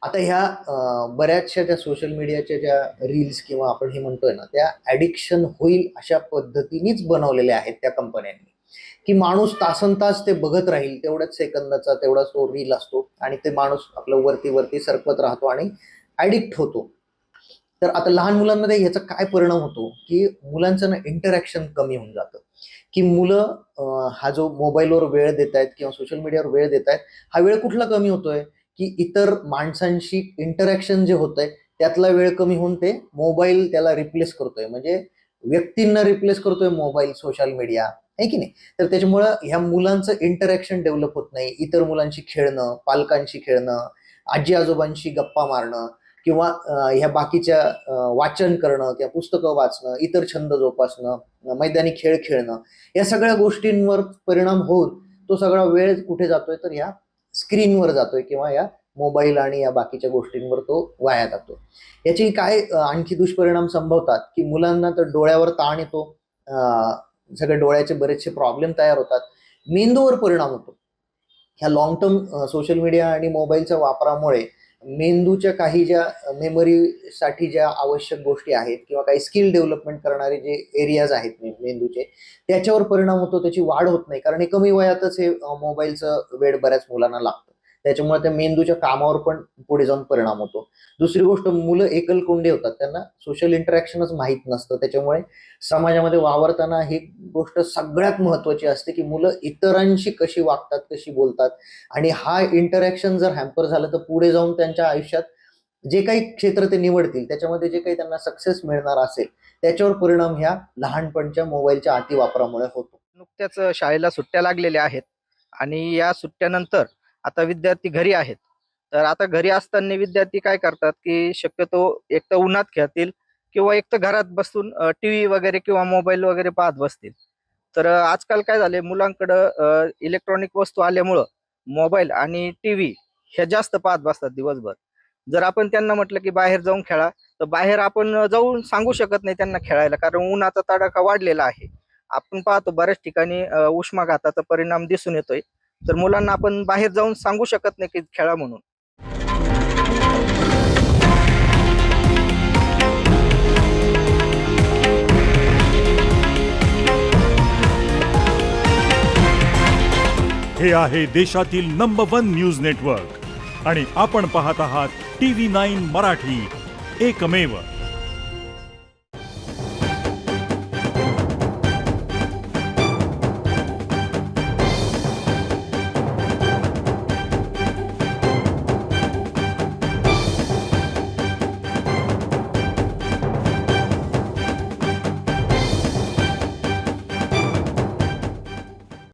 आता ह्या बऱ्याचशा ज्या सोशल मीडियाच्या ज्या रील्स किंवा आपण हे म्हणतोय ना, त्या ॲडिक्शन होईल अशा पद्धतीनेच बनवलेल्या आहेत त्या कंपन्यांनी, की माणूस तासनतास ते बघत राहील. तेवढ्याच सेकंदाचा तेवढाच तो रील असतो आणि ते माणूस आपलं वरती वरती सरकत राहतो आणि ॲडिक्ट होतो. तर आता लहान मुलांमध्ये ह्याचा काय परिणाम होतो, की मुलांचं ना इंटरॅक्शन कमी होऊन जातं, की मुलं हा जो मोबाईलवर वेळ देत आहेत किंवा सोशल मीडियावर वेळ देत आहेत, हा वेळ कुठला कमी होतोय, की इतर माणसांशी इंटरॅक्शन जे होतंय त्यातला वेळ कमी होऊन ते मोबाईल त्याला रिप्लेस करतोय. म्हणजे व्यक्तींना रिप्लेस करतोय मोबाईल, सोशल मीडिया, आहे की नाही? तर त्याच्यामुळं ह्या मुलांचं इंटरॅक्शन डेव्हलप होत नाही. इतर मुलांशी खेळणं, पालकांशी खेळणं, आजी आजोबांशी गप्पा मारणं किंवा ह्या बाकीच्या वाचन करणं किंवा पुस्तकं वाचणं, इतर छंद जोपासणं, मैदानी खेळ खेळणं, या सगळ्या गोष्टींवर परिणाम होऊन तो सगळा वेळ कुठे जातोय, तर ह्या स्क्रीनवर जातोय किंवा या मोबाईल आणि या बाकीच्या गोष्टींवर तो वाया जातो. याची काय आणखी दुष्परिणाम संभवतात, की मुलांना तर डोळ्यावर ताण येतो, सगळे डोळ्याचे बरेचसे प्रॉब्लेम तयार होतात, मेंदूवर परिणाम होतो. ह्या लॉंग टर्म सोशल मीडिया आणि मोबाईलच्या वापरामुळे मेंदूच्या काही ज्या मेमरीसाठी ज्या आवश्यक गोष्टी आहेत किंवा काही स्किल डेव्हलपमेंट करणारे जे एरियाज आहेत मेंदूचे, त्याच्यावर परिणाम होतो. त्याची वाढ होत नाही, कारण हे कमी वयातच हे मोबाईलचं वेड बऱ्याच मुलांना लागतं. त्याच्यामुळे त्या मेंदूच्या कामावर पण पुढे जाऊन परिणाम होतो. दुसरी गोष्ट, मुलं एकलकोंडे होतात, त्यांना सोशल इंटरॅक्शनच माहीत नसतं. त्याच्यामुळे समाजामध्ये वावरताना ही गोष्ट सगळ्यात महत्त्वाची असते, की मुलं इतरांशी कशी वागतात, कशी बोलतात. आणि हा इंटरॅक्शन जर हॅम्पर झालं, तर पुढे जाऊन त्यांच्या आयुष्यात जे काही क्षेत्र ते निवडतील त्याच्यामध्ये जे काही त्यांना सक्सेस मिळणार असेल, त्याच्यावर परिणाम ह्या लहानपणच्या मोबाईलच्या अतिवापरामुळे होतो. नुकत्याच शाळेला सुट्ट्या लागलेल्या आहेत आणि या सुट्ट्यानंतर आता विद्यार्थी घरी आहेत. तर आता घरी असताना विद्यार्थी काय करतात, की शक्यतो एक तर उन्हात खेळतील किंवा एक तर घरात बसून टीव्ही वगैरे किंवा मोबाईल वगैरे पाहत बसतील. तर आजकाल काय झालंय, मुलांकडं इलेक्ट्रॉनिक वस्तू आल्यामुळं मोबाईल आणि टीव्ही हे जास्त पाहत बसतात दिवसभर. जर आपण त्यांना म्हटलं की बाहेर जाऊन खेळा, तर बाहेर आपण जाऊन सांगू शकत नाही त्यांना खेळायला, कारण उन्हाचा तडाखा वाढलेला आहे. आपण पाहतो बऱ्याच ठिकाणी उष्माघाताचा परिणाम दिसून येतोय. तर मुलांना आपण बाहेर जाऊन सांगू शकत नाही की खेळा म्हणून. हे आहे देशातील नंबर 1 न्यूज नेटवर्क आणि आपण पाहत आहात TV9 मराठी, एकमेव.